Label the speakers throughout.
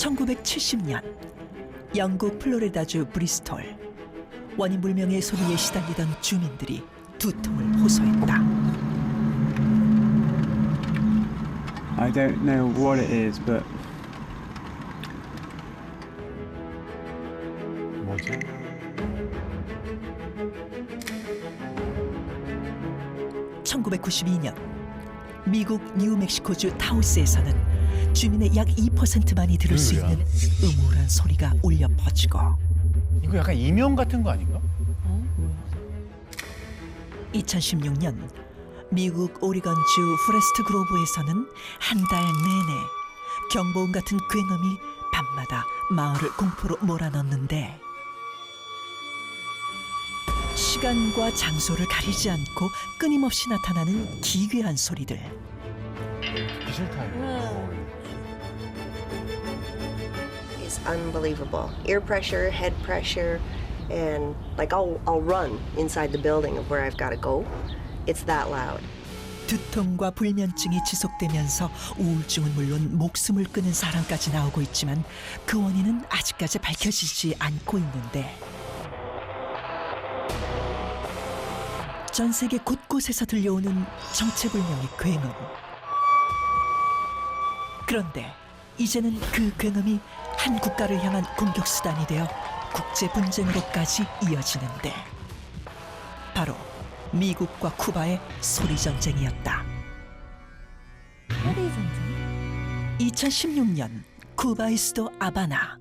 Speaker 1: 1970년 영국 플로리다주 브리스톨. 원인 불명의 소리에 시달리던 주민들이 두통을 호소했다.
Speaker 2: I don't know what it is, but
Speaker 3: 뭐지?
Speaker 1: (1992년) 미국 뉴멕시코주 타우스에서는 주민의 약 2%만이 들을 수
Speaker 3: 뭐야?
Speaker 1: 있는 음울한 소리가 울려 퍼지고,
Speaker 3: 이거 약간 이명 같은 거 아닌가?
Speaker 1: 2016년 미국 오리건주 프레스트 그로브에서는 한 달 내내 경보음 같은 굉음이 밤마다 마을을 공포로 몰아넣는데, 시간과 장소를 가리지 않고 끊임없이 나타나는 기괴한 소리들.
Speaker 3: 듣기 싫다 이거.
Speaker 4: It's unbelievable. Ear pressure, head pressure, and like I'll run inside the building of where I've got to go. It's that loud.
Speaker 1: 두통과 불면증이 지속되면서 우울증은 물론 목숨을 끊은 사람까지 나오고 있지만 그 원인은 아직까지 밝혀지지 않고 있는데, 전 세계 곳곳에서 들려오는 정체불명의 굉음. 그런데 이제는 그 굉음이 한 국가를 향한 공격 수단이 되어 국제 분쟁으로까지 이어지는데, 바로 미국과 쿠바의 소리 전쟁이었다.
Speaker 5: 소리 전쟁?
Speaker 1: 2016년 쿠바의 수도 아바나.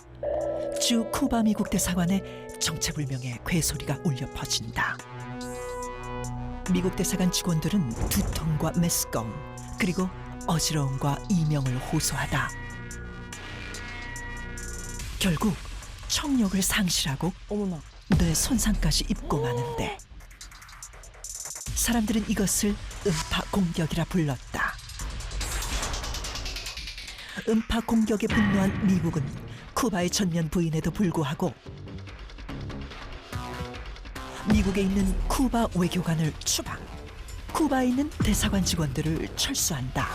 Speaker 1: 주 쿠바 미국 대사관에 정체불명의 괴소리가 울려 퍼진다. 미국 대사관 직원들은 두통과 메스꺼움, 그리고 어지러움과 이명을 호소하다 결국 청력을 상실하고
Speaker 5: 어머나.
Speaker 1: 뇌 손상까지 입고 마는데, 사람들은 이것을 음파 공격이라 불렀다. 음파 공격에 분노한 미국은 쿠바의 전면 부인에도 불구하고 미국에 있는 쿠바 외교관을 추방, 쿠바에 있는 대사관 직원들을 철수한다.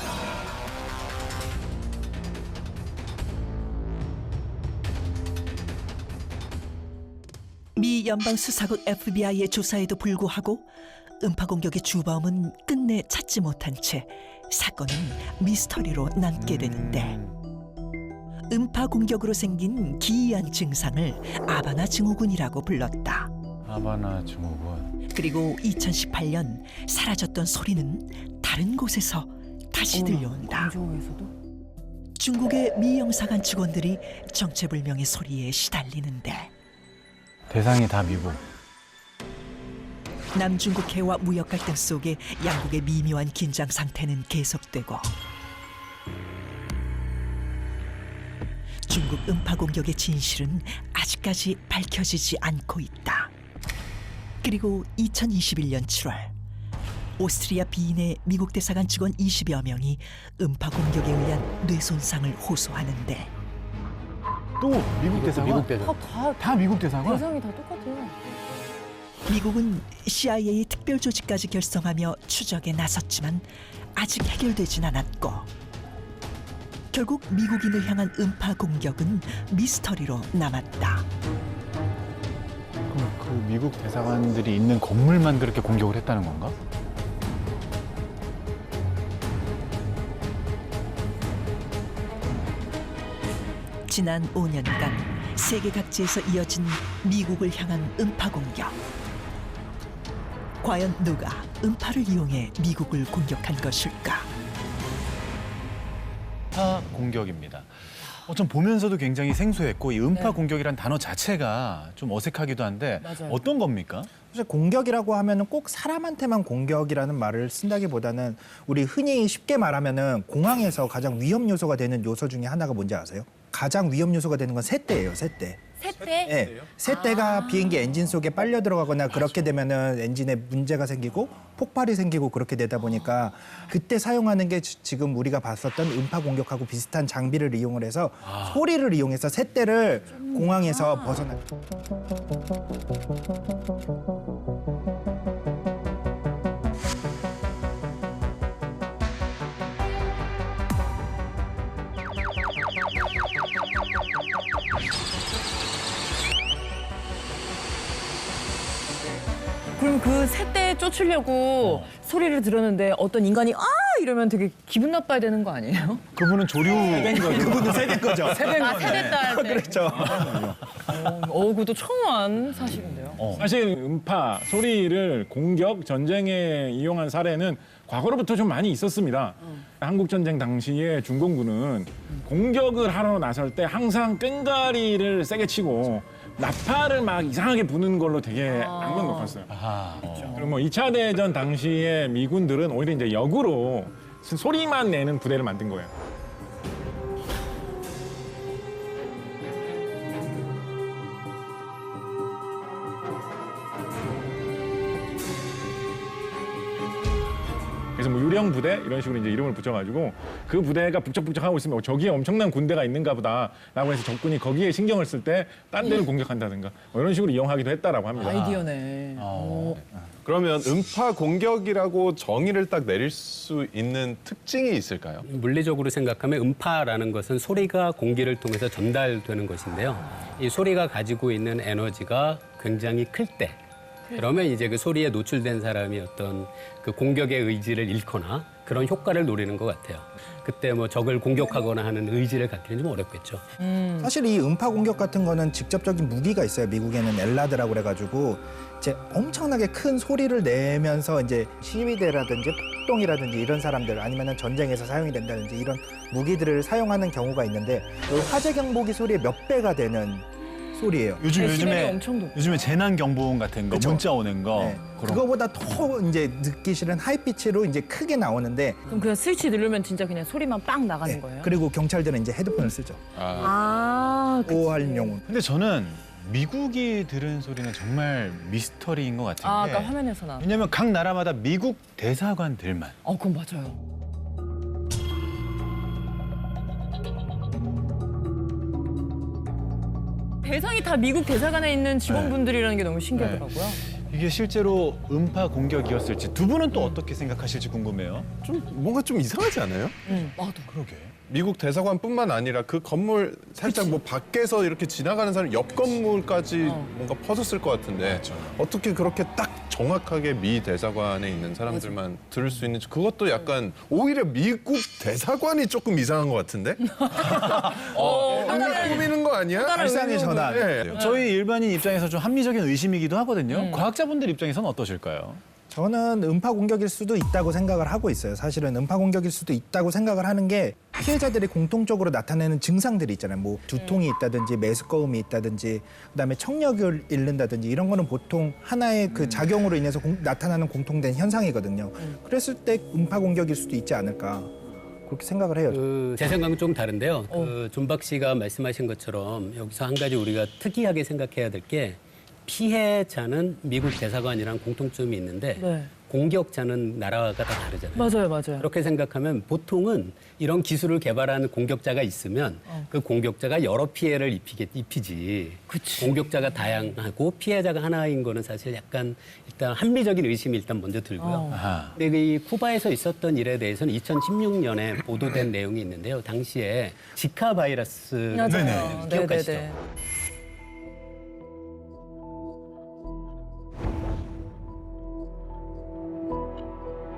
Speaker 1: 미 연방수사국 FBI의 조사에도 불구하고 음파 공격의 주범은 끝내 찾지 못한 채 사건은 미스터리로 남게 되는데, 음파 공격으로 생긴 기이한 증상을 아바나 증후군이라고 불렀다.
Speaker 3: 하바나 증후군.
Speaker 1: 그리고 2018년 사라졌던 소리는 다른 곳에서 다시 들려온다.
Speaker 5: 중국에서도?
Speaker 1: 중국의 미 영사관 직원들이 정체불명의 소리에 시달리는데,
Speaker 3: 대상이 다 미국.
Speaker 1: 남중국해와 무역 갈등 속에 양국의 미묘한 긴장 상태는 계속되고, 중국 음파 공격의 진실은 아직까지 밝혀지지 않고 있다. 그리고 2021년 7월 오스트리아 비인의 미국 대사관 직원 20여 명이 음파 공격에 의한 뇌손상을 호소하는데,
Speaker 3: 또 미국 대사관? 미국 대사관. 다 미국 대사관?
Speaker 5: 대상이 다 똑같아요.
Speaker 1: 미국은 CIA 특별 조직까지 결성하며 추적에 나섰지만 아직 해결되진 않았고, 결국 미국인을 향한 음파 공격은 미스터리로 남았다.
Speaker 3: 그럼 그 미국 대사관들이 있는 건물만 그렇게 공격을 했다는 건가?
Speaker 1: 지난 5년간 세계 각지에서 이어진 미국을 향한 음파 공격. 과연 누가 음파를 이용해 미국을 공격한 것일까?
Speaker 3: 음파 공격입니다. 좀 보면서도 굉장히 생소했고, 이 음파
Speaker 5: 네.
Speaker 3: 공격이란 단어 자체가 좀 어색하기도 한데
Speaker 5: 맞아요.
Speaker 3: 어떤 겁니까?
Speaker 6: 사실 공격이라고 하면은 꼭 사람한테만 공격이라는 말을 쓴다기보다는 우리 흔히 쉽게 말하면은 공항에서 가장 위험 요소가 되는 요소 중에 하나가 뭔지 아세요? 가장 위험 요소가 되는 건 새떼예요, 새떼.
Speaker 5: 새떼?
Speaker 6: 네, 새떼가 비행기 엔진 속에 빨려 들어가거나 그렇게 되면은 엔진에 문제가 생기고 폭발이 생기고 그렇게 되다 보니까 그때 사용하는 게 지금 우리가 봤었던 음파 공격하고 비슷한 장비를 이용을 해서 소리를 이용해서 새떼를 공항에서 벗어나.
Speaker 7: 그 새떼 쫓으려고 소리를 들었는데 어떤 인간이 아 이러면 되게 기분 나빠야 되는 거 아니에요?
Speaker 3: 그분은 조류인 거죠.
Speaker 6: 그분은 세대 거죠.
Speaker 3: 세대인
Speaker 7: 아
Speaker 3: 건데.
Speaker 7: 세대 딸 때.
Speaker 6: 그렇죠.
Speaker 7: 그것도 처음 한 사실인데요.
Speaker 8: 사실 음파 소리를 공격 전쟁에 이용한 사례는 과거로부터 좀 많이 있었습니다. 한국 전쟁 당시에 중공군은 공격을 하러 나설 때 항상 끈가리를 세게 치고 나팔을 막 이상하게 부는 걸로 되게 악명 높았어요. 그리고 뭐 2차 대전 당시에 미군들은 오히려 이제 역으로 소리만 내는 부대를 만든 거예요. 그래서 뭐 유령 부대 이런 식으로 이제 이름을 붙여가지고 그 부대가 북적북적하고 있으면 저기에 엄청난 군대가 있는가 보다라고 해서 적군이 거기에 신경을 쓸 때 딴 데를 공격한다든가 뭐 이런 식으로 이용하기도 했다라고 합니다.
Speaker 7: 아이디어네.
Speaker 9: 그러면 음파 공격이라고 정의를 딱 내릴 수 있는 특징이 있을까요?
Speaker 10: 물리적으로 생각하면 음파라는 것은 소리가 공기를 통해서 전달되는 것인데요. 이 소리가 가지고 있는 에너지가 굉장히 클 때, 그러면 이제 그 소리에 노출된 사람이 어떤 그 공격의 의지를 잃거나 그런 효과를 노리는 것 같아요. 그때 뭐 적을 공격하거나 하는 의지를 갖기는 좀 어렵겠죠.
Speaker 6: 사실 이 음파 공격 같은 거는 직접적인 무기가 있어요. 미국에는 엘라드라고 그래가지고 이제 엄청나게 큰 소리를 내면서 이제 시위대라든지 폭동이라든지 이런 사람들 아니면은 전쟁에서 사용이 된다든지 이런 무기들을 사용하는 경우가 있는데 그 화재 경보기 소리의 몇 배가 되는 소리예요.
Speaker 7: 데시벨이 엄청 높죠.
Speaker 3: 요즘에 재난 경보음 같은 거,
Speaker 6: 그쵸?
Speaker 3: 문자 오는 거.
Speaker 6: 네.
Speaker 3: 그런
Speaker 6: 그거보다 더 이제 듣기 싫은 하이피치로 이제 크게 나오는데
Speaker 7: 그럼 그냥 스위치 누르면 진짜 그냥 소리만 빵 나가는
Speaker 6: 네.
Speaker 7: 거예요?
Speaker 6: 그리고 경찰들은 이제 헤드폰을 쓰죠. 보호하려고.
Speaker 3: 근데 저는 미국이 들은 소리는 정말 미스터리인 것 같은 게.
Speaker 7: 아까 화면에서 나.
Speaker 3: 왜냐면 각 나라마다 미국 대사관들만
Speaker 7: 그건 맞아요. 대상이 다 미국 대사관에 있는 직원분들이라는 게 너무 신기하더라고요.
Speaker 3: 이게 실제로 음파 공격이었을지 두 분은 또 어떻게 생각하실지 궁금해요.
Speaker 9: 좀 뭔가 좀 이상하지 않아요?
Speaker 7: 나도.
Speaker 3: 그러게.
Speaker 9: 미국 대사관뿐만 아니라 그 건물 살짝 뭐 밖에서 이렇게 지나가는 사람 옆 건물까지 뭔가 퍼졌을 것 같은데 어떻게 그렇게 딱 정확하게 미 대사관에 있는 사람들만 들을 수 있는지 그것도 약간 오히려 미국 대사관이 조금 이상한 것 같은데? 꾸미는 거 아니야?
Speaker 6: 발상의 전환.
Speaker 9: 네.
Speaker 3: 저희 일반인 입장에서 좀 합리적인 의심이기도 하거든요. 과학자분들 입장에서는 어떠실까요?
Speaker 6: 저는 음파 공격일 수도 있다고 생각을 하고 있어요. 사실은 음파 공격일 수도 있다고 생각을 하는 게 피해자들이 공통적으로 나타내는 증상들이 있잖아요. 뭐 두통이 있다든지 메스꺼움이 있다든지 그다음에 청력을 잃는다든지 이런 거는 보통 하나의 그 작용으로 인해서 나타나는 공통된 현상이거든요. 그랬을 때 음파 공격일 수도 있지 않을까 그렇게 생각을 해요.
Speaker 10: 제 생각은 좀 다른데요. 존박 씨가 말씀하신 것처럼 여기서 한 가지 우리가 특이하게 생각해야 될 게 피해자는 미국 대사관이랑 공통점이 있는데
Speaker 7: 네.
Speaker 10: 공격자는 나라가 다 다르잖아요.
Speaker 7: 맞아요.
Speaker 10: 그렇게 생각하면 보통은 이런 기술을 개발하는 공격자가 있으면 그 공격자가 여러 피해를 입히지.
Speaker 7: 그치.
Speaker 10: 공격자가 다양하고 피해자가 하나인 거는 사실 약간 일단 합리적인 의심이 일단 먼저 들고요.
Speaker 3: 아하.
Speaker 10: 근데 이 쿠바에서 있었던 일에 대해서는 2016년에 보도된 내용이 있는데요. 당시에 지카 바이러스
Speaker 7: 맞아요.
Speaker 10: 기억하시죠?
Speaker 7: 네네네.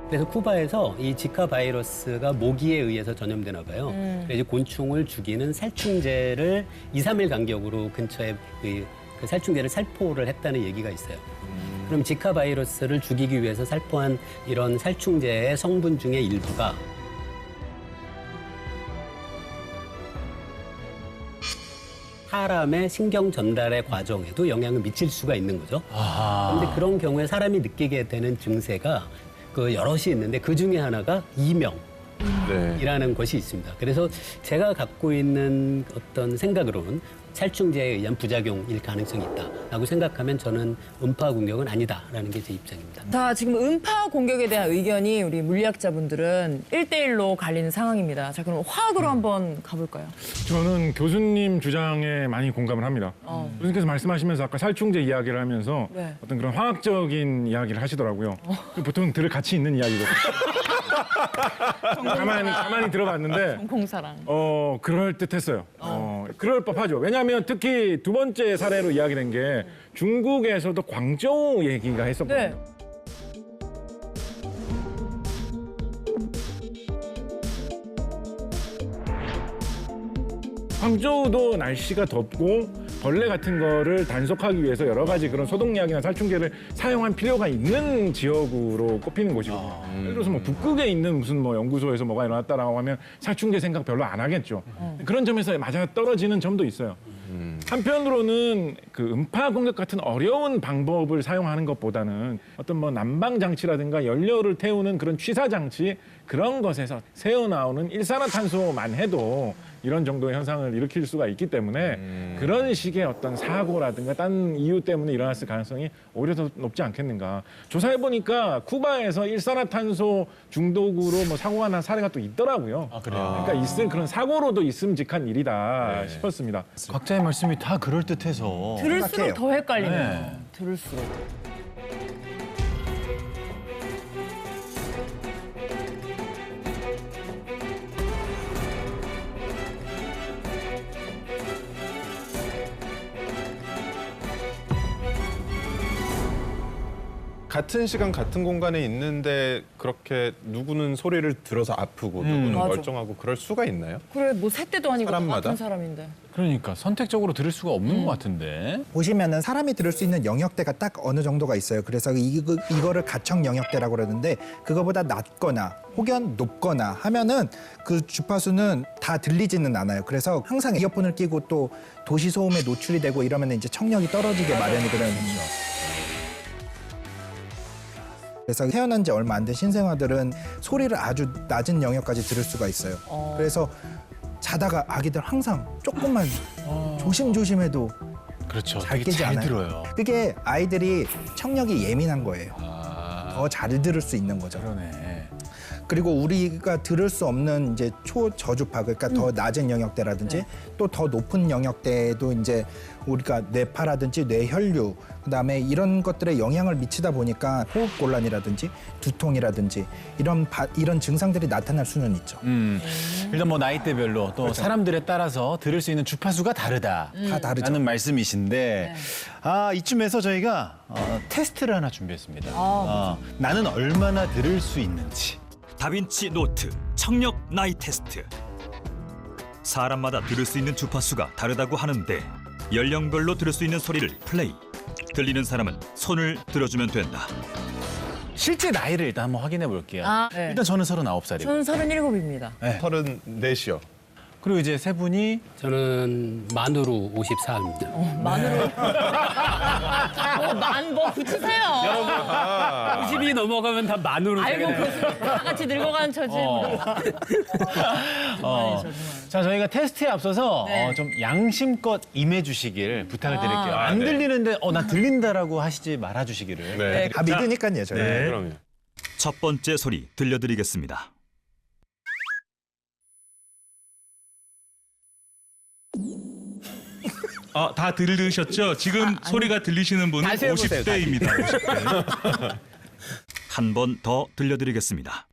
Speaker 10: 그래서 쿠바에서 이 지카 바이러스가 모기에 의해서 전염되나 봐요. 그래서 곤충을 죽이는 살충제를 2, 3일 간격으로 근처에 그 살충제를 살포를 했다는 얘기가 있어요. 그럼 지카 바이러스를 죽이기 위해서 살포한 이런 살충제의 성분 중에 일부가 사람의 신경 전달의 과정에도 영향을 미칠 수가 있는 거죠. 그런데 그런 경우에 사람이 느끼게 되는 증세가 그 여럿이 있는데 그 중에 하나가 이명이라는 것이 있습니다. 그래서 제가 갖고 있는 어떤 생각으로는 살충제에 의한 부작용일 가능성이 있다라고 생각하면 저는 음파 공격은 아니다라는 게 제 입장입니다.
Speaker 7: 자, 지금 음파 공격에 대한 의견이 우리 물리학자분들은 1대1로 갈리는 상황입니다. 자, 그럼 화학으로 한번 가볼까요?
Speaker 8: 저는 교수님 주장에 많이 공감을 합니다. 교수님께서 말씀하시면서 아까 살충제 이야기를 하면서
Speaker 7: 네.
Speaker 8: 어떤 그런 화학적인 이야기를 하시더라고요. 보통 들 같이 있는 이야기거든요. 가만히 들어봤는데
Speaker 7: 공사랑.
Speaker 8: 그럴듯했어요. 그럴 법하죠. 왜냐하면 특히 두 번째 사례로 이야기된 게 중국에서도 광저우 얘기가 했었거든요.
Speaker 7: 네.
Speaker 8: 광저우도 날씨가 덥고 벌레 같은 거를 단속하기 위해서 여러 가지 그런 소독약이나 살충제를 사용할 필요가 있는 지역으로 꼽히는 곳이거든요. 예를 들어서 뭐 북극에 있는 무슨 뭐 연구소에서 뭐가 일어났다라고 하면 살충제 생각 별로 안 하겠죠. 그런 점에서 맞아 떨어지는 점도 있어요. 한편으로는 그 음파 공격 같은 어려운 방법을 사용하는 것보다는 어떤 뭐 난방 장치라든가 연료를 태우는 그런 취사 장치 그런 것에서 새어나오는 일산화탄소만 해도 이런 정도의 현상을 일으킬 수가 있기 때문에 그런 식의 어떤 사고라든가 딴 이유 때문에 일어났을 가능성이 오히려 더 높지 않겠는가. 조사해 보니까 쿠바에서 일산화탄소 중독으로 뭐 사고가 난 사례가 또 있더라고요.
Speaker 3: 아, 그래요?
Speaker 8: 그러니까 있을 그런 사고로도 있음직한 일이다
Speaker 3: 네.
Speaker 8: 싶었습니다.
Speaker 3: 각자의 말씀이 다 그럴듯해서.
Speaker 7: 들을수록
Speaker 6: 생각해요.
Speaker 7: 더 헷갈리네요.
Speaker 3: 네.
Speaker 7: 들을수록.
Speaker 9: 같은 시간 같은 공간에 있는데 그렇게 누구는 소리를 들어서 아프고 누구는
Speaker 7: 맞아.
Speaker 9: 멀쩡하고 그럴 수가 있나요?
Speaker 7: 그래 뭐 새때도 아니고
Speaker 9: 사람마다?
Speaker 7: 같은 사람인데.
Speaker 3: 그러니까 선택적으로 들을 수가 없는 것 같은데.
Speaker 6: 보시면은 사람이 들을 수 있는 영역대가 딱 어느 정도가 있어요. 그래서 이거를 가청 영역대라고 그러는데 그거보다 낮거나 혹은 높거나 하면은 그 주파수는 다 들리지는 않아요. 그래서 항상 이어폰을 끼고 또 도시 소음에 노출이 되고 이러면 이제 청력이 떨어지게 마련이거든요. 그래서 태어난 지 얼마 안 된 신생아들은 소리를 아주 낮은 영역까지 들을 수가 있어요. 그래서 자다가 아기들 항상 조금만 조심조심해도
Speaker 3: 그렇죠.
Speaker 6: 잘
Speaker 3: 되게
Speaker 6: 깨지
Speaker 3: 잘
Speaker 6: 않아요.
Speaker 3: 들어요.
Speaker 6: 그게 아이들이 청력이 예민한 거예요.
Speaker 3: 아,
Speaker 6: 더 잘 들을 수 있는 거죠.
Speaker 3: 그러네.
Speaker 6: 그리고 우리가 들을 수 없는 이제 초저주파, 그러니까 더 낮은 영역대라든지 또 더 높은 영역대도 이제 우리가 뇌파라든지 뇌혈류, 그다음에 이런 것들에 영향을 미치다 보니까 호흡곤란이라든지 두통이라든지 이런 증상들이 나타날 수는 있죠.
Speaker 3: 일단 뭐 나이대별로 또 사람들에 따라서 들을 수 있는 주파수가 다르다.
Speaker 6: 다 다르죠.
Speaker 3: 라는 말씀이신데 이쯤에서 저희가 테스트를 하나 준비했습니다. 나는 얼마나 들을 수 있는지.
Speaker 11: 다빈치 노트 청력 나이 테스트. 사람마다 들을 수 있는 주파수가 다르다고 하는데 연령별로 들을 수 있는 소리를 플레이. 들리는 사람은 손을 들어주면 된다.
Speaker 3: 실제 나이를 일단 한번 확인해 볼게요.
Speaker 7: 네.
Speaker 3: 일단 저는 39살이고.
Speaker 7: 저는 37입니다.
Speaker 9: 34이요.
Speaker 3: 그리고 이제 세 분이
Speaker 10: 저는 만으로 54입니다.
Speaker 7: 만으로. 만뭐 붙이세요.
Speaker 10: 50이 넘어가면 다 만으로
Speaker 7: 알고 그다 같이 늙어가는 처지.
Speaker 3: 자, 저희가 테스트에 앞서서
Speaker 7: 네.
Speaker 3: 좀 양심껏 임해주시길 부탁을 드릴게요. 안
Speaker 9: 네.
Speaker 3: 들리는데 나 들린다라고 하시지 말아주시기를.
Speaker 9: 네.
Speaker 6: 다 믿으니까요, 저희.
Speaker 9: 그럼요.
Speaker 11: 첫 번째 소리 들려드리겠습니다.
Speaker 12: 다 들으셨죠? 지금 소리가 들리시는 분은
Speaker 6: 다시 해보세요,
Speaker 12: 50대입니다. 50대.
Speaker 11: 한 번 더 들려드리겠습니다.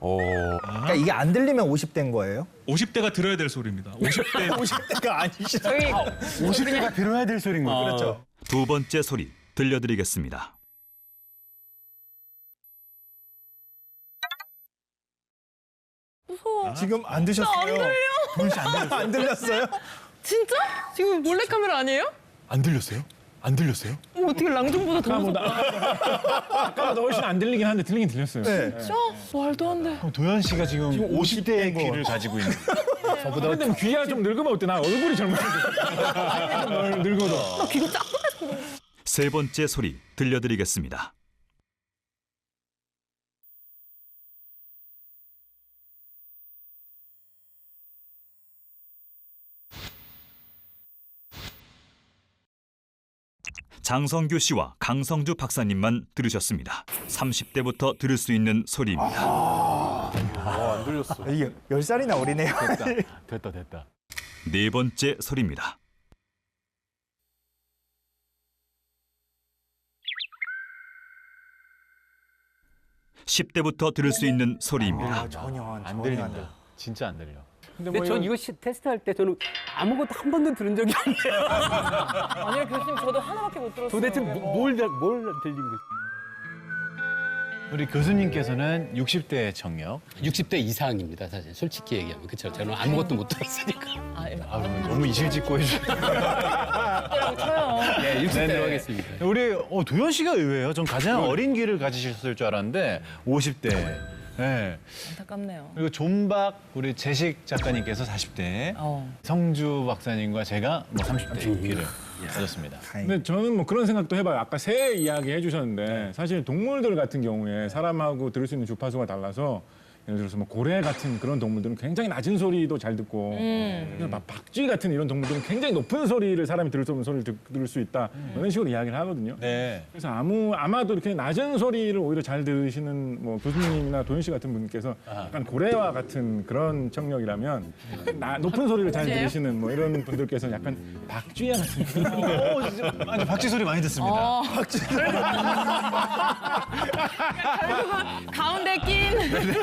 Speaker 6: 그러니까 이게 안 들리면 50대인 거예요?
Speaker 12: 50대가 들어야 될 소리입니다. 50대
Speaker 3: 50대가 아니시죠?
Speaker 7: 저희
Speaker 3: 50대가 들어야 될 소리인 거죠.
Speaker 6: 그렇죠.
Speaker 11: 두 번째 소리 들려드리겠습니다.
Speaker 7: 무서워.
Speaker 6: 지금 안 드셨어요? 안 들렸어요?
Speaker 7: 진짜? 지금 몰래카메라 아니에요?
Speaker 3: 안 들렸어요? 안 들렸어요?
Speaker 7: 어떻게 랑중보다 더 무서워.
Speaker 8: 아까보다 훨씬 안 들리긴 한데 들리긴 들렸어요.
Speaker 6: 네.
Speaker 7: 진짜? 말도 안 돼.
Speaker 3: 그럼 도현 씨가 지금 50대의 귀를 가지고 있는.
Speaker 8: 저보다 근데 귀가 좀 늙으면 어때? 나 얼굴이 젊은데. 늙어도.
Speaker 7: 나 귀가 작고.
Speaker 11: 세 번째 소리 들려드리겠습니다. 장성규 씨와 강성주 박사님만 들으셨습니다. 30대부터 들을 수 있는 소리입니다.
Speaker 9: 안 들렸어.
Speaker 6: 이게 10살이나 어리네요.
Speaker 3: 됐다.
Speaker 11: 네 번째 소리입니다. (10대부터) 들을 수 있는 소리입니다.
Speaker 6: 전혀
Speaker 3: 안 들린다. 진짜 안 들려.
Speaker 10: 근데 전 이거 테스트할 때 저는 아무것도 한 번도 들은 적이 없네요.
Speaker 7: 아니요, 교수님, 저도 하나밖에 못 들었어요.
Speaker 10: 도대체 뭘 들린 거지?
Speaker 3: 우리 교수님께서는 60대 청력.
Speaker 10: 60대 이상입니다, 사실. 솔직히 얘기하면. 그렇죠. 저는 아무것도 못 들었으니까.
Speaker 3: 너무 이실직고 해주세요.
Speaker 7: 그때라고 쳐요.
Speaker 10: 네, 60대로
Speaker 3: 네네.
Speaker 10: 하겠습니다.
Speaker 3: 우리 도현 씨가 의외예요. 전 가장 어린 귀를 가지셨을 줄 알았는데 50대. 네.
Speaker 7: 안타깝네요.
Speaker 3: 그리고 존박 우리 재식 작가님께서 40대, 성주 박사님과 제가 뭐 30대 귀를 가졌습니다.
Speaker 8: 근데 저는 뭐 그런 생각도 해봐요. 아까 새 이야기 해주셨는데 사실 동물들 같은 경우에 사람하고 들을 수 있는 주파수가 달라서 예를 들어서 뭐 고래 같은 그런 동물들은 굉장히 낮은 소리도 잘 듣고 막 박쥐 같은 이런 동물들은 굉장히 높은 소리를 사람이 들을 수 없는 소리를 들을 수 있다 이런 식으로 이야기를 하거든요.
Speaker 3: 네.
Speaker 8: 그래서 아마도 이렇게 낮은 소리를 오히려 잘 들으시는 뭐 교수님이나 도현 씨 같은 분께서 약간 고래와 같은 그런 청력이라면 높은 소리를 잘 들으시는 뭐 이런 분들께서는 약간 박쥐와 같은
Speaker 3: 진짜 아니, 박쥐 소리 많이 듣습니다.
Speaker 7: 결국은 가운데 낀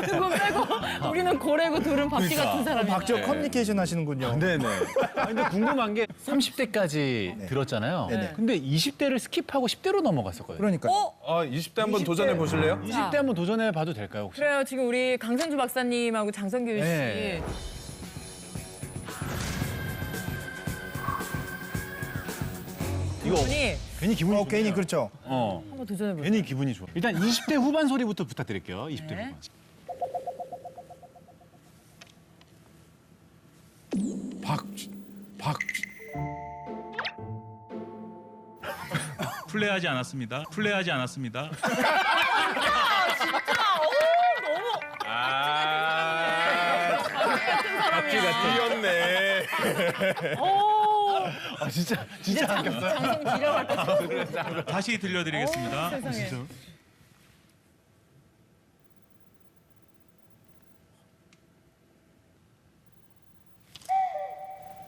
Speaker 7: 두 분 빼고 우리는 고래고 둘은 박쥐 같은 사람이에요.
Speaker 6: 박쥐와 커뮤니케이션 하시는군요.
Speaker 3: 네네. 근데 궁금한 게 30대까지 들었잖아요.
Speaker 6: 네네.
Speaker 3: 근데 20대를 스킵하고 10대로 넘어갔었거든요.
Speaker 6: 그러니까.
Speaker 9: 20대 한번 도전해 보실래요?
Speaker 3: 20대 한번 도전해 봐도 될까요, 혹시?
Speaker 7: 그래요. 지금 우리 강선주 박사님하고 장성규 씨.
Speaker 3: 네. 이거
Speaker 7: 분이
Speaker 3: 괜히 기분이 좋네요.
Speaker 6: 괜히 그렇죠.
Speaker 7: 한번 도전해보세요.
Speaker 3: 괜히 기분이 좋아. 일단 20대 후반 소리부터 부탁드릴게요. 20대
Speaker 7: 네.
Speaker 3: 후반.
Speaker 8: 박쥐.
Speaker 12: 플레이하지 않았습니다. 플레이하지 않았습니다.
Speaker 9: 귀엽네.
Speaker 3: 아 진짜 아꼈어요.
Speaker 7: 장성 지려갈 것 같아요.
Speaker 12: 다시 들려드리겠습니다.
Speaker 7: 세상에.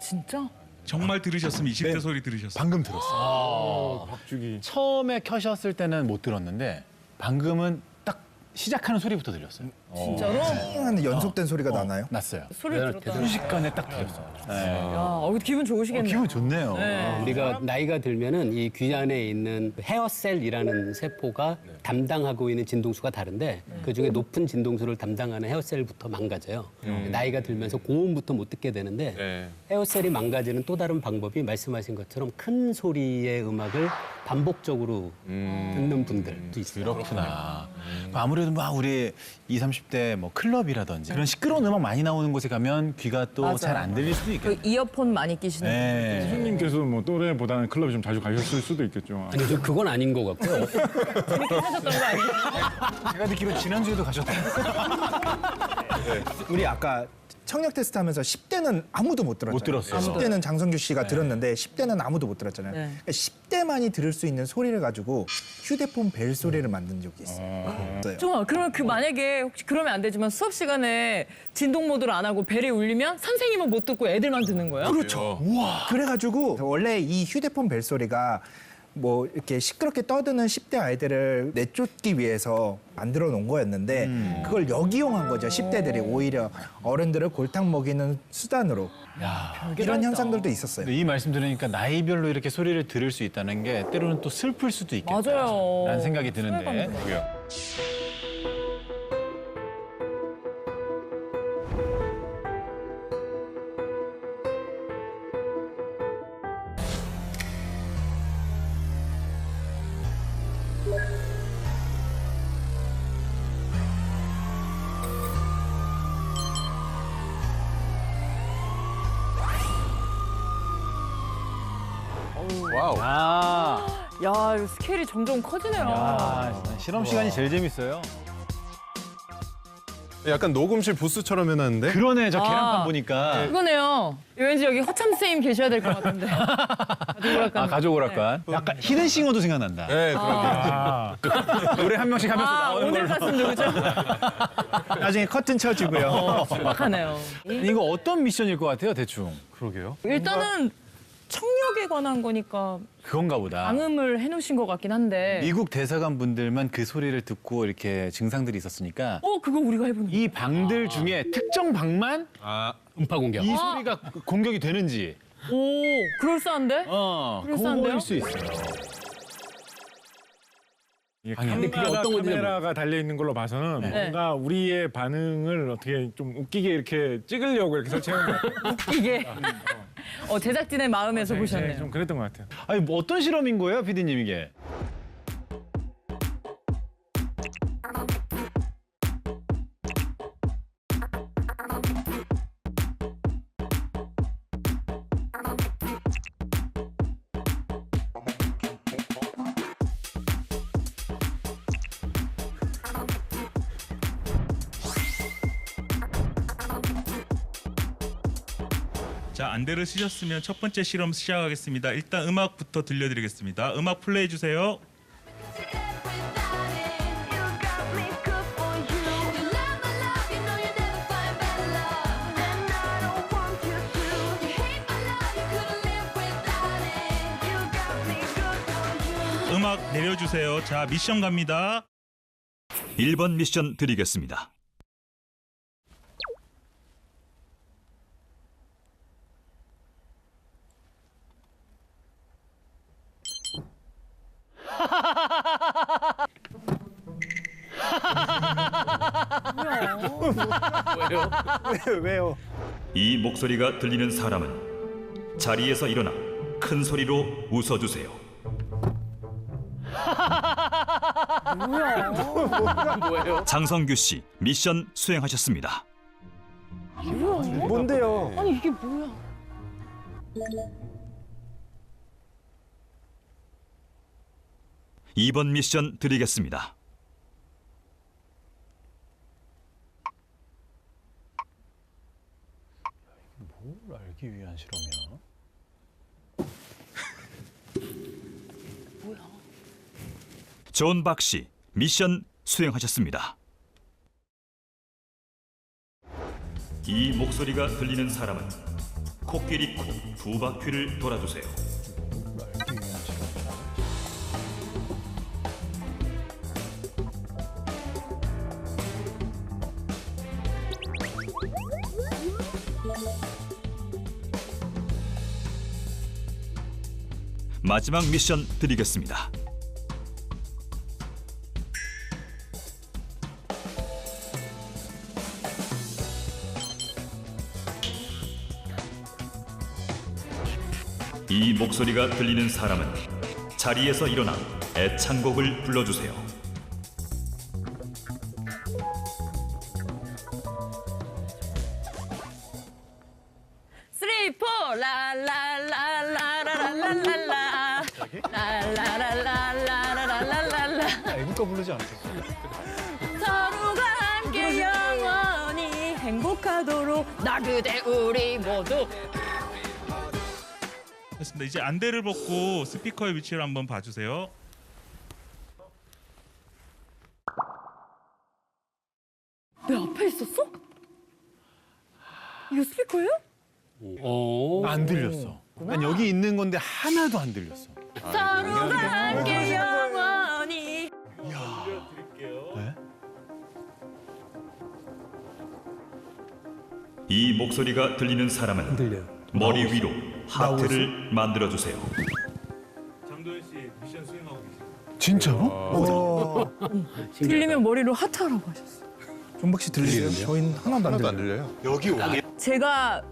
Speaker 7: 진짜?
Speaker 12: 정말 들으셨으면 20대 소리 들으셨어요.
Speaker 3: 방금 들었어요.
Speaker 8: 박쥐기.
Speaker 3: 처음에 켜셨을 때는 못 들었는데 방금은 딱 시작하는 소리부터 들렸어요.
Speaker 7: 진짜로?
Speaker 6: 하는 연속된 소리가 나나요?
Speaker 3: 났어요.
Speaker 7: 소리를 들었다.
Speaker 3: 순식간에 딱 들렸어요. 네.
Speaker 7: 기분 좋으시겠네요.
Speaker 3: 기분 좋네요.
Speaker 7: 네.
Speaker 10: 우리가 나이가 들면은 이 귀 안에 있는 헤어셀이라는 세포가 담당하고 있는 진동수가 다른데 그중에 높은 진동수를 담당하는 헤어셀부터 망가져요. 나이가 들면서 고음부터 못 듣게 되는데
Speaker 9: 네.
Speaker 10: 헤어셀이 망가지는 또 다른 방법이 말씀하신 것처럼 큰 소리의 음악을 반복적으로 듣는 분들도 있어요.
Speaker 3: 그렇구나. 아무래도 막 우리 20, 30대 뭐 클럽이라든지 그런 시끄러운 음악 많이 나오는 곳에 가면 귀가 또 잘 안 들릴 수도 있겠네요.
Speaker 7: 그 이어폰 많이 끼시는
Speaker 3: 네.
Speaker 8: 교수님께서 뭐 또래보다는 클럽에 좀 자주 가셨을 수도 있겠죠.
Speaker 10: 아니, 저 그건 아닌 것 같고요.
Speaker 7: 재밌게 하셨던 거 아니에요?
Speaker 3: 제가 듣기로 지난주에도 가셨다.
Speaker 6: 우리 아까 청력 테스트 하면서 10대는 아무도 못 들었잖아요.
Speaker 3: 못 들었어요.
Speaker 6: 10대는 장성규 씨가 들었는데 10대는 아무도 못 들었잖아요.
Speaker 7: 네.
Speaker 6: 그러니까 10대만이 들을 수 있는 소리를 가지고 휴대폰 벨 소리를 만든 적이 있어요.
Speaker 7: 정말 그러면 만약에 혹시 그러면 안 되지만 수업 시간에 진동 모드를 안 하고 벨이 울리면 선생님은 못 듣고 애들만 듣는 거예요?
Speaker 6: 그렇죠. 그래가지고 원래 이 휴대폰 벨 소리가 뭐 이렇게 시끄럽게 떠드는 10대 아이들을 내쫓기 위해서 만들어 놓은 거였는데 그걸 역이용한 거죠. 10대들이 오히려 어른들을 골탕 먹이는 수단으로. 이런 현상들도 있었어요.
Speaker 3: 근데 이 말씀 들으니까 나이별로 이렇게 소리를 들을 수 있다는 게 때로는 또 슬플 수도 있겠다.
Speaker 7: 맞아요.
Speaker 3: 라는 생각이 드는데.
Speaker 9: 와우.
Speaker 3: 아,
Speaker 7: 야, 이거 스케일이 점점 커지네요.
Speaker 3: 실험 시간이 제일 재밌어요.
Speaker 9: 약간 녹음실 부스처럼 해놨는데.
Speaker 3: 그러네, 저 계란판 보니까.
Speaker 7: 이거네요. 왠지 여기 허참 선생님 계셔야 될 것 같은데. 가족오락관.
Speaker 3: 가족오락관. 약간 히든싱어도 생각난다.
Speaker 9: 네, 그러게.
Speaker 3: 노래 한 명씩 하면서 나오는
Speaker 7: 오늘
Speaker 3: 걸로.
Speaker 7: 가수는 누구죠?
Speaker 6: 나중에 커튼 쳐주고요.
Speaker 7: 신박하네요.
Speaker 3: 이거 어떤 미션일 것 같아요, 대충? 그러게요.
Speaker 7: 일단은 청력에 관한 거니까
Speaker 3: 그건가 보다.
Speaker 7: 방음을 해놓으신 것 같긴 한데.
Speaker 3: 미국 대사관 분들만 그 소리를 듣고 이렇게 증상들이 있었으니까
Speaker 7: 그거 우리가 해보는
Speaker 3: 이 방들 중에 특정 방만
Speaker 10: 음파 공격.
Speaker 3: 이 소리가 공격이 되는지
Speaker 7: 오, 그럴싸한데? 그럴싸한데요?
Speaker 3: 그거일 수 있어요.
Speaker 8: 근데
Speaker 10: 그게 어떤 건지
Speaker 8: 카메라가 달려 있는 걸로 봐서는 뭔가 우리의 반응을 어떻게 좀 웃기게 이렇게 찍으려고 이렇게 설치한 것 같아요.
Speaker 7: 이게 제작진의 마음에서 보셨네요.
Speaker 8: 좀 그랬던 것 같아요.
Speaker 3: 아니 뭐 어떤 실험인 거예요, PD님 이게?
Speaker 12: 자, 안대를 쓰셨으면 첫 번째 실험 시작하겠습니다. 일단 음악부터 들려드리겠습니다. 음악 플레이 주세요. 음악 내려주세요. 자, 미션 갑니다.
Speaker 11: 1번 미션 드리겠습니다.
Speaker 6: 왜요?
Speaker 11: 이 목소리가 들리는 사람은 자리에서 일어나 큰 소리로 웃어주세요. 장성규 씨 미션 수행하셨습니다.
Speaker 6: 뭔데요?
Speaker 7: 아니 이게 뭐야?
Speaker 11: 이번 미션 드리겠습니다.
Speaker 3: 뭘 알기 위한 실험이야?
Speaker 11: 존 박 씨 미션 수행하셨습니다. 이 목소리가 들리는 사람은 코끼리 코 두 바퀴를 돌아주세요. 마지막 미션 드리겠습니다. 이 목소리가 들리는 사람은 자리에서 일어나 애창곡을 불러주세요.
Speaker 7: 쓰리 포 라라라라라라라라라 라라라라라라라라라
Speaker 3: 애국가 부르지 않죠?
Speaker 7: 서로가 함께 영원히 행복하도록 나 그대 우리 모두.
Speaker 12: 됐습니다. 이제 안대를 벗고 스피커의 위치를 한번 봐주세요.
Speaker 7: 내 앞에 있었어? 이거 스피커예요?
Speaker 3: 안 들렸어. 난 여기 있는 건데 하나도 안 들렸어.
Speaker 7: 서로가 함께 영원히.
Speaker 3: 네?
Speaker 11: 이 목소리가 들리는 사람은 머리 위로 하트를 만들어주세요.
Speaker 12: 장도연 씨 미션 수행하고 계세요.
Speaker 3: 진짜로?
Speaker 7: 들리면 머리로 하트하라고 하셨어.
Speaker 6: 존박 씨 들리세요? 저희는 하나도 안
Speaker 9: 하나도 안
Speaker 6: 들려요.
Speaker 9: 들려요.
Speaker 3: 여기 오기.
Speaker 7: 제가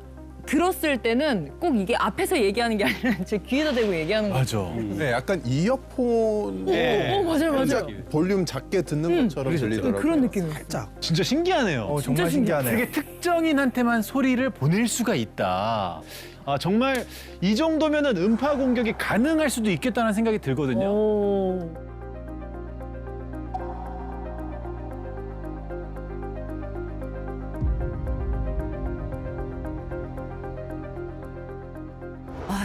Speaker 7: 들었을 때는 꼭 이게 앞에서 얘기하는 게 아니라 제 귀에다 대고 얘기하는 거.
Speaker 3: 맞아.
Speaker 9: 네, 약간 이어폰
Speaker 7: 맞아요, 맞아요.
Speaker 9: 볼륨 작게 듣는 것처럼 들리더라고요.
Speaker 7: 그런 느낌이에요.
Speaker 6: 살짝.
Speaker 3: 진짜 신기하네요.
Speaker 6: 정말 신기하네요.
Speaker 3: 되게 특정인한테만 소리를 보낼 수가 있다. 아, 정말 이 정도면은 음파 공격이 가능할 수도 있겠다는 생각이 들거든요.
Speaker 7: 오.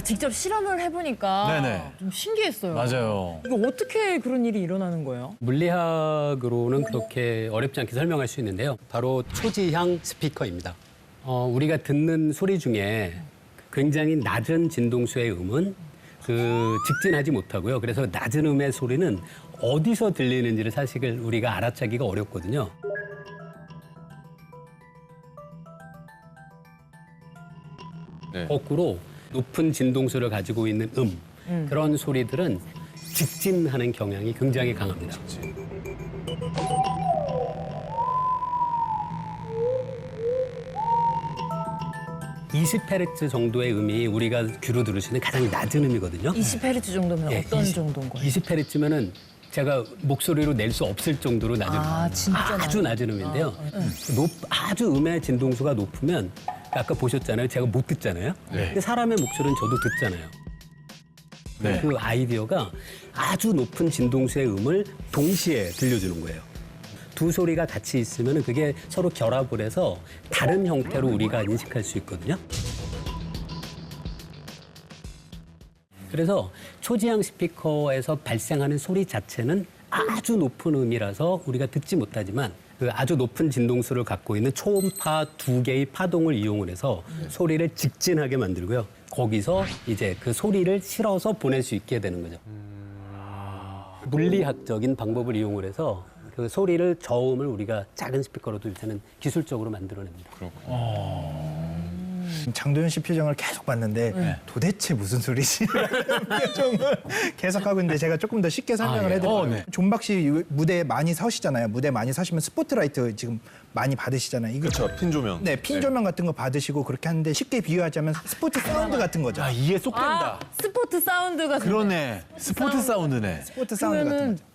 Speaker 7: 직접 실험을 해보니까
Speaker 3: 네네.
Speaker 7: 좀 신기했어요.
Speaker 3: 맞아요.
Speaker 7: 이거 어떻게 그런 일이 일어나는 거예요?
Speaker 10: 물리학으로는 그렇게 어렵지 않게 설명할 수 있는데요. 바로 초지향 스피커입니다. 우리가 듣는 소리 중에 굉장히 낮은 진동수의 음은 직진하지 못하고요. 그래서 낮은 음의 소리는 어디서 들리는지를 사실 우리가 알아차기가 어렵거든요.
Speaker 9: 네.
Speaker 10: 거꾸로 높은 진동수를 가지고 있는 그런 소리들은 직진하는 경향이 굉장히 강합니다. 20Hz 정도의 음이 우리가 귀로 들을 수 있는 가장 낮은 음이거든요.
Speaker 7: 20Hz 정도면 어떤 정도인 거예요?
Speaker 10: 20Hz면은 제가 목소리로 낼 수 없을 정도로 낮은 아주 낮은 음인데요. 아주 음의 진동수가 높으면 아까 보셨잖아요. 제가 못 듣잖아요. 근데 사람의 목소리는 저도 듣잖아요. 그 아이디어가 아주 높은 진동수의 음을 동시에 들려주는 거예요. 두 소리가 같이 있으면 그게 서로 결합을 해서 다른 형태로 우리가 인식할 수 있거든요. 그래서 초지향 스피커에서 발생하는 소리 자체는 아주 높은 음이라서 우리가 듣지 못하지만 그 아주 높은 진동수를 갖고 있는 초음파 2개의 파동을 이용을 해서 소리를 직진하게 만들고요. 거기서 이제 그 소리를 실어서 보낼 수 있게 되는 거죠. 물리학적인 방법을 이용을 해서 그 소리를 저음을 우리가 작은 스피커로 들을 때는 기술적으로 만들어냅니다.
Speaker 6: 장도연 씨 표정을 계속 봤는데 도대체 무슨 소리지? 표정을 계속 하고 있는데 제가 조금 더 쉽게 설명을 해드릴게요. 존박 씨 무대에 많이 서시잖아요. 무대 많이 서시면 스포트라이트 지금 많이 받으시잖아요.
Speaker 9: 그렇죠. 핀 조명.
Speaker 6: 네, 핀 조명 같은 거 받으시고 그렇게 하는데 쉽게 비유하자면 스포츠 사운드 같은 거죠.
Speaker 3: 이해 쏙 된다.
Speaker 7: 스포트 사운드가
Speaker 3: 그러네. 스포츠 사운드네.
Speaker 6: 스포츠 사운드 같은 거죠.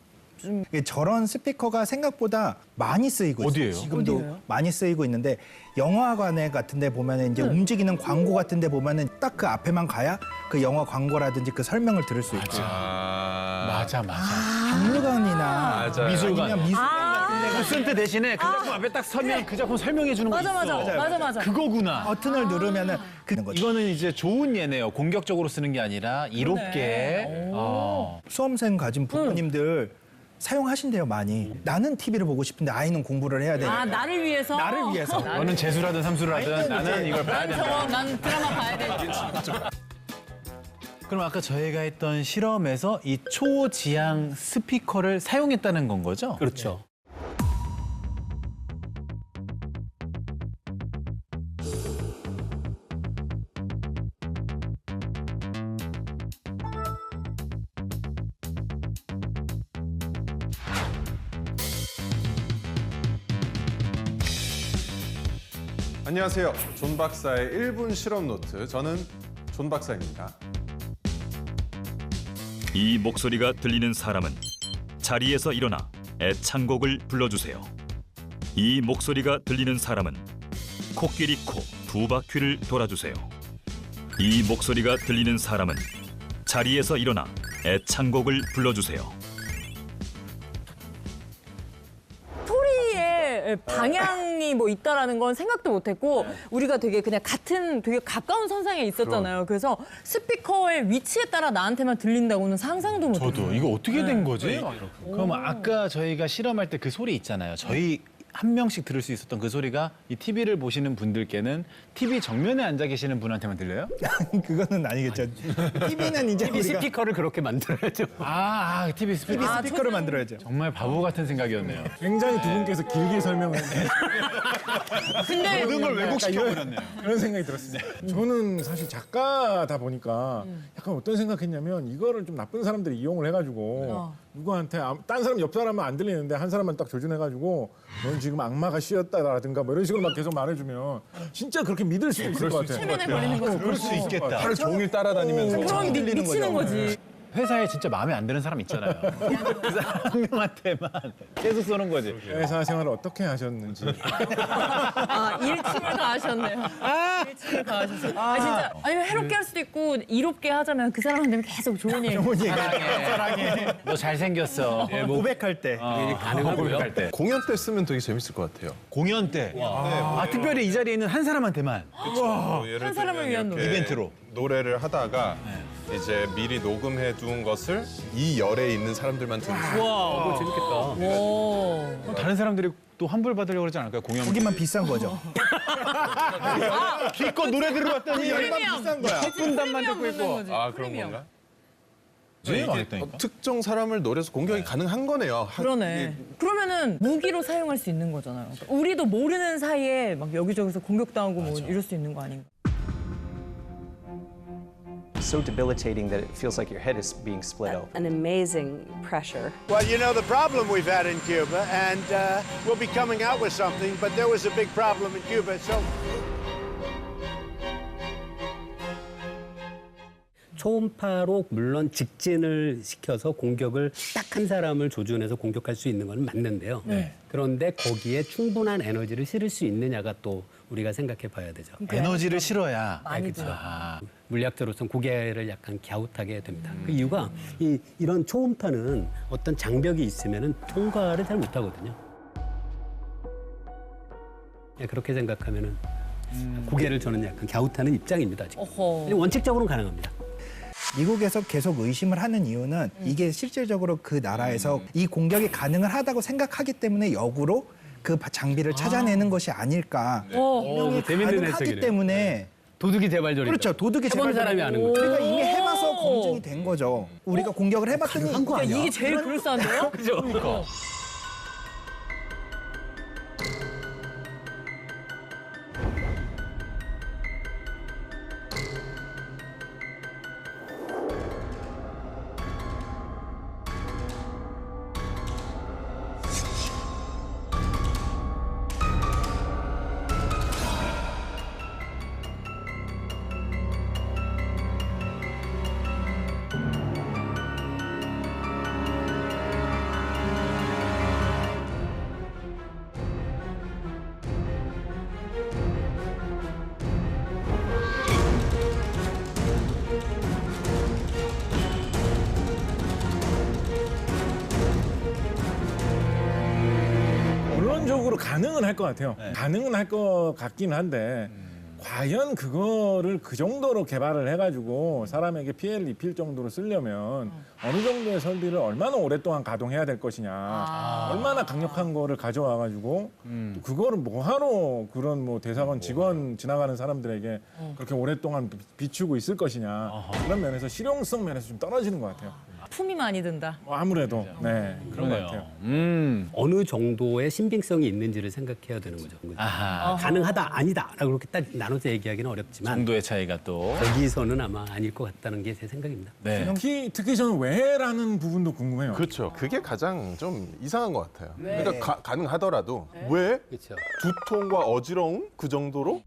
Speaker 6: 저런 스피커가 생각보다 많이 쓰이고
Speaker 3: 어디예요?
Speaker 6: 있어요. 지금도 많이 쓰이고 있는데 영화관에 같은 데 보면은 이제 움직이는 광고 같은 데 보면은 딱 그 앞에만 가야 그 영화 광고라든지 그 설명을 들을 수 있고.
Speaker 3: 맞아.
Speaker 6: 박물관이나
Speaker 3: 미술관.
Speaker 6: 아니면 미술관 같은 데
Speaker 3: 무슨 때 대신에 그 작품 앞에 딱 서면 그 작품 설명해 주는 거 있어.
Speaker 7: 맞아.
Speaker 3: 그거구나.
Speaker 6: 버튼을 누르면은 그 거죠.
Speaker 3: 이거는 이제 좋은 예네요. 공격적으로 쓰는 게 아니라 이롭게.
Speaker 6: 수험생 가진 부모님들 사용하신대요, 많이. 나는 TV를 보고 싶은데 아이는 공부를 해야 되니까.
Speaker 7: 나를 위해서?
Speaker 6: 나를 위해서.
Speaker 3: 너는 재수라든 삼수를 하든 나는 이걸 봐야 된다.
Speaker 7: 난 드라마 봐야 돼.
Speaker 3: 그럼 아까 저희가 했던 실험에서 이 초지향 스피커를 사용했다는 건 거죠?
Speaker 10: 그렇죠.
Speaker 9: 안녕하세요. 존 박사의 1분 실험 노트. 저는 존 박사입니다.
Speaker 11: 이 목소리가 들리는 사람은 자리에서 일어나 애창곡을 불러주세요. 이 목소리가 들리는 사람은 코끼리 코 2바퀴를 돌아주세요. 이 목소리가 들리는 사람은 자리에서 일어나 애창곡을 불러주세요.
Speaker 7: 소리의 방향이 뭐 있다라는 건 생각도 못했고 우리가 되게 그냥 되게 가까운 선상에 있었잖아요. 그래서 스피커의 위치에 따라 나한테만 들린다고는 상상도 못했어요.
Speaker 3: 저도 이거 어떻게 된 거지? 그럼 아까 저희가 실험할 때 그 소리 있잖아요. 저희 한 명씩 들을 수 있었던 그 소리가 이 TV를 보시는 분들께는 TV 정면에 앉아 계시는 분한테만 들려요?
Speaker 6: 그거는 아니겠죠. TV는 이제
Speaker 10: TV
Speaker 6: 우리가
Speaker 10: 스피커를 그렇게 만들어야죠.
Speaker 3: TV 스피커.
Speaker 6: TV 스피커를 만들어야죠.
Speaker 3: 정말 바보 같은 생각이었네요.
Speaker 8: 굉장히 두 분께서 길게 설명을
Speaker 7: 근데
Speaker 3: 모든 걸 왜곡시켜버렸네요.
Speaker 8: 그런 생각이 들었습니다. 저는 사실 작가다 보니까 약간 어떤 생각했냐면 이거를 좀 나쁜 사람들이 이용을 해가지고 누구한테 딴 사람 옆 사람은 안 들리는데 한 사람만 딱 조준해가지고 넌 지금 악마가 씌었다라든가 뭐 이런 식으로 막 계속 말해주면 진짜 그렇게 믿을 수도 있을 것 같아요.
Speaker 7: 최면에 걸리는 거죠.
Speaker 3: 그럴 수 있겠다.
Speaker 9: 하루 종일 따라다니면서.
Speaker 7: 그럼 미치는 거지.
Speaker 3: 회사에 진짜 마음에 안 드는 사람 있잖아요. 그 사람 한 명한테만 계속 쏘는 거지.
Speaker 8: 회사 생활을 어떻게 하셨는지.
Speaker 7: 1층을 다 하셨네요. 1층을 다 하셨어요. 진짜 아니면 해롭게 할 수도 있고 이롭게 하자면 그 사람한테는 계속 좋은 얘기.
Speaker 3: 사랑해. 너 잘생겼어.
Speaker 6: 고백할 때.
Speaker 10: 가능하고요.
Speaker 3: 고백할 때.
Speaker 9: 공연 때 쓰면 되게 재밌을 것 같아요.
Speaker 3: 공연 때. 특별히 이 자리에 있는 한 사람한테만.
Speaker 9: 예를
Speaker 7: 한 사람을
Speaker 9: 들면
Speaker 7: 위한
Speaker 9: 이렇게
Speaker 3: 이벤트로.
Speaker 9: 노래를 하다가 이제 미리 녹음해 둔 것을 이 열에 있는 사람들만 듣는 거예요.
Speaker 10: 와, 그거 재밌겠다.
Speaker 3: 그럼 다른 사람들이 또 환불 받으려고 그러지 않을까요? 공연.
Speaker 6: 거기만 비싼 거죠.
Speaker 3: 기껏 노래 들어봤더니
Speaker 6: 열만 비싼 거야.
Speaker 3: 분단만 듣고 있고.
Speaker 9: 그런 건가?
Speaker 3: 네,
Speaker 9: 이게
Speaker 3: 알겠다니까.
Speaker 9: 특정 사람을 노려서 공격이 가능한 거네요.
Speaker 7: 그러네. 그러면은 무기로 사용할 수 있는 거잖아요. 그러니까 우리도 모르는 사이에 막 여기저기서 공격당하고 뭐 이럴 수 있는 거 아닌가?
Speaker 13: so debilitating that it feels like your head is being split open.
Speaker 14: An amazing pressure.
Speaker 15: Well, you know the problem we've had in Cuba, and we'll be coming out with something, but there was a big problem in Cuba, so...
Speaker 10: 초음파로 물론 직진을 시켜서 공격을 딱 한 사람을 조준해서 공격할 수 있는 건 맞는데요.
Speaker 3: 네.
Speaker 10: 그런데 거기에 충분한 에너지를 실을 수 있느냐가 또 우리가 생각해 봐야 되죠.
Speaker 3: 에너지를 실어야.
Speaker 7: 많이
Speaker 10: 그렇죠.
Speaker 7: 들어.
Speaker 10: 물리학자로서는 고개를 약간 갸웃하게 됩니다. 그 이유가 이런 초음파는 어떤 장벽이 있으면 통과를 잘 못하거든요. 네, 그렇게 생각하면은 고개를 저는 약간 갸웃하는 입장입니다. 지금.
Speaker 7: 어허.
Speaker 10: 원칙적으로는 가능합니다.
Speaker 6: 미국에서 계속 의심을 하는 이유는 이게 실질적으로 그 나라에서 이 공격이 가능을 하다고 생각하기 때문에 역으로 그 장비를 찾아내는 것이 아닐까. 분명히
Speaker 10: 재밌는
Speaker 6: 가능하기
Speaker 10: 해석이네요.
Speaker 6: 때문에
Speaker 10: 도둑이 재발견이다.
Speaker 6: 그렇죠. 도둑이
Speaker 10: 해본 사람이 아는 거죠.
Speaker 6: 우리가 이미 해봐서 검증이 된 거죠. 우리가 공격을 해봤더니
Speaker 10: 가능한 거 아니야?
Speaker 7: 이게 제일 그럴싸한데요?
Speaker 10: 그죠?
Speaker 8: 물론적으로 가능은 할 것 같아요. 가능은 할 것 같긴 한데 과연 그거를 그 정도로 개발을 해가지고 사람에게 피해를 입힐 정도로 쓰려면 어느 정도의 설비를 얼마나 오랫동안 가동해야 될 것이냐, 얼마나 강력한 거를 가져와가지고 또 그거를 뭐하러 그런 뭐 대사관 직원 지나가는 사람들에게 그렇게 오랫동안 비추고 있을 것이냐, 그런 면에서 실용성 면에서 좀 떨어지는 것 같아요.
Speaker 7: 품이 많이 든다.
Speaker 8: 아무래도 네 그런 것 같아요.
Speaker 10: 어느 정도의 신빙성이 있는지를 생각해야 되는 거죠. 가능하다, 아니다라고 그렇게 딱 나눠서 얘기하기는 어렵지만
Speaker 3: 정도의 차이가 또.
Speaker 10: 거기서는 아마 아닐 것 같다는 게 제 생각입니다.
Speaker 3: 네.
Speaker 8: 특히 저는 왜라는 부분도 궁금해요.
Speaker 9: 그렇죠. 그게 가장 좀 이상한 것 같아요. 그러니까 가능하더라도 왜
Speaker 10: 그렇죠.
Speaker 9: 두통과 어지러움 그 정도로